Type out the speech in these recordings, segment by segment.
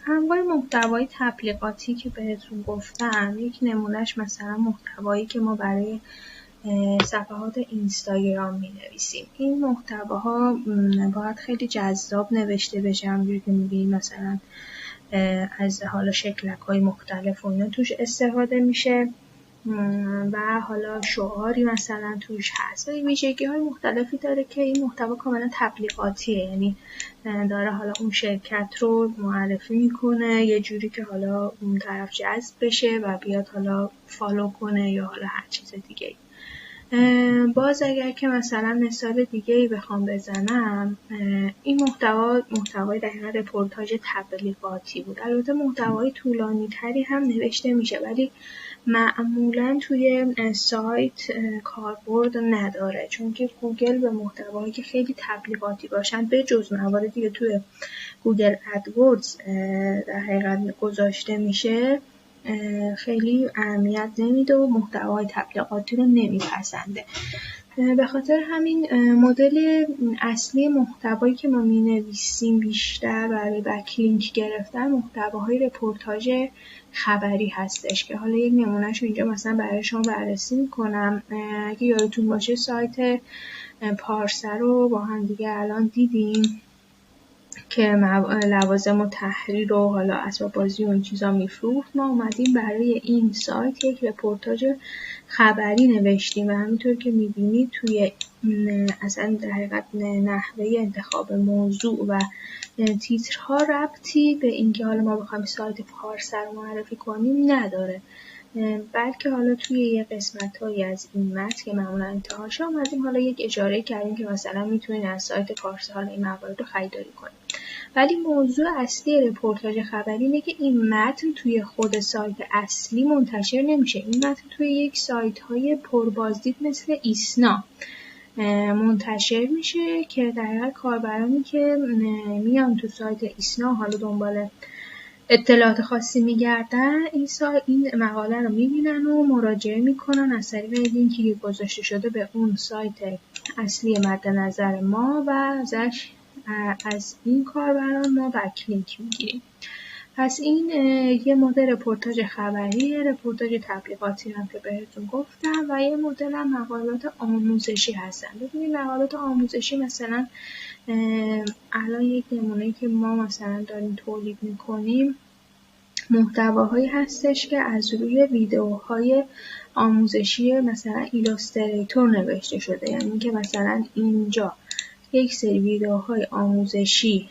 انواع محتوای تبلیغاتی که بهتون گفتم، یک نمونهش مثلا محتوایی که ما برای صفحات اینستاگرام می‌نویسیم. این محتواها باید خیلی جذاب نوشته بشه، همونجوری که می‌بینید مثلا از حالا شکلک‌های مختلف و اینا توش استفاده میشه و حالا شعاری مثلا توش هست و ویژگی‌های مختلفی داره که این محتوا کاملا تبلیغاتیه، یعنی داره حالا اون شرکت رو معرفی میکنه یه جوری که حالا اون طرف جذب بشه و بیاد حالا فالو کنه یا حالا هر چیز دیگه. باز اگر که مثلا مثال دیگه‌ای بخوام بزنم، این محتوای دقیقا رپورتاژ تبلیغاتی بود. البته محتوای طولانی تری هم نوشته میشه ولی معمولا توی سایت کاربرد نداره، چون که گوگل به محتوایی که خیلی تبلیغاتی باشن به جز مواردی که توی گوگل ادوردز در حقیقت گذاشته میشه خیلی اهمیت نمیده و محتوای تبلیغاتی رو نمیپسنده. به خاطر همین مدل اصلی محتوایی که ما می‌نویسیم بیشتر برای بکلینک گرفتن محتواهای رپورتاژ خبری هستش که حالا یک نمونهش اینجا مثلا برای شما بررسی میکنم. اگه یادتون باشه سایت پارسه رو با هم دیگه الان دیدیم که لوازم و تحریر و حالا اسباب بازی و این چیزا میفروخت. ما اومدیم برای این سایت یک رپورتاژ خبری نوشتیم و همینطور که میبینید توی اصلا در حقیقت نحوه انتخاب موضوع و تیترها ربطی به اینکه حالا ما بخوایم سایت پارسه رو معرفی کنیم نداره، بلکه حالا توی یه قسمت‌هایی از این متن که معمولا انتهاش اومدیم حالا یک اشاره کردیم که مثلا میتونید از سایت پارسه حالا این موارد رو خریداری کنید. ولی موضوع اصلی رپورتاژ خبری اینه که این متن توی خود سایت اصلی منتشر نمیشه. این متن توی یک سایت‌های پربازدید مثل ایسنا منتشر میشه که در حقیقت کاربرانی که میان تو سایت ایسنا حالا دنبال اطلاعات خاصی میگردن این مقاله رو میبینن و مراجعه میکنن از طریق لینکی که گذاشته شده به اون سایت اصلی مد نظر ما و از این کاربران ما بکلینک میگیریم. پس این یه مدل رپورتاژ خبری، رپورتاژ تبلیغاتی هم که بهتون گفتم و یه مدل هم مقالات آموزشی هستن. ببینید مقالات آموزشی مثلا الان یک نمونه‌ای که ما مثلا داریم تولید میکنیم محتواهایی هستش که از روی ویدیوهای آموزشی مثلا ایلاستریتور نوشته شده، یعنی که مثلا اینجا یک سری ویدیوهای آموزشی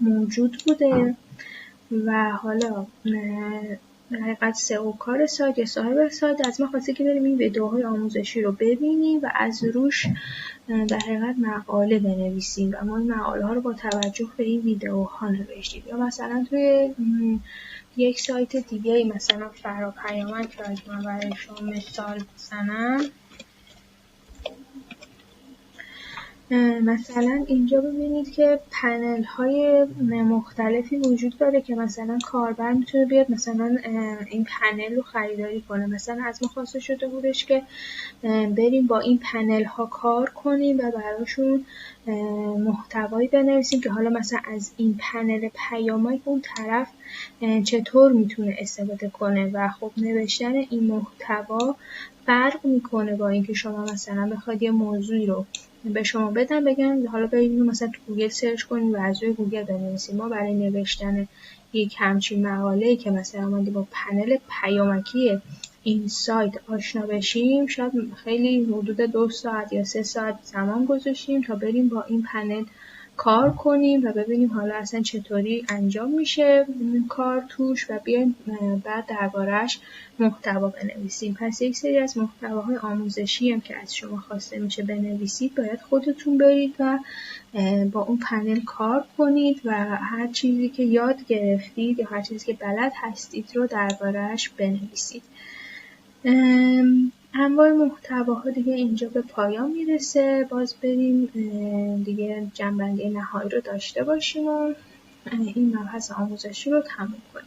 موجود بوده و حالا در حقیقت سئو کار سایت یا صاحب سایت از ما خواسته که بریم این ویدیوهای آموزشی رو ببینیم و از روش در حقیقت مقاله بنویسیم و ما این مقاله ها رو با توجه به این ویدیوها نوشتیم. یا مثلا توی یک سایت دیگه مثلا فراپیامک که من برای شما مثال بزنم، مثلا اینجا ببینید که پنل های مختلفی وجود داره که مثلا کاربر میتونه بیاد مثلا این پنل رو خریداری کنه. مثلا از ما خواسته شده بودش که بریم با این پنل ها کار کنیم و براشون محتوایی بنویسیم که حالا مثلا از این پنل پیامک اون طرف چطور میتونه استفاده کنه و خب نوشتن این محتوا فرق میکنه با اینکه شما مثلا بخواید یه موضوعی رو به شما بدن بگن حالا برید مثلا تو گوگل سرچ کنید و از روی گوگل بنویسید. ما برای نوشتن یک همچین مقاله‌ای که مثلا اومدیم با پنل پیامکی این سایت آشنا بشیم شاید خیلی حدود 2 ساعت یا 3 ساعت زمان گذاشتیم تا بریم با این پنل کار کنیم و ببینیم حالا اصلا چطوری انجام میشه کار توش و بیایم بعد درباره‌اش محتوا بنویسیم. پس یک سری از محتواهای آموزشی هم که از شما خواسته میشه بنویسید باید خودتون برید و با اون پنل کار کنید و هر چیزی که یاد گرفتید یا هر چیزی که بلد هستید رو درباره‌اش بنویسید. انواع محتواها دیگه اینجا به پایان میرسه. باز بریم دیگه جنبندی نهایی رو داشته باشیم و این مبحث آموزشی رو تموم کنیم.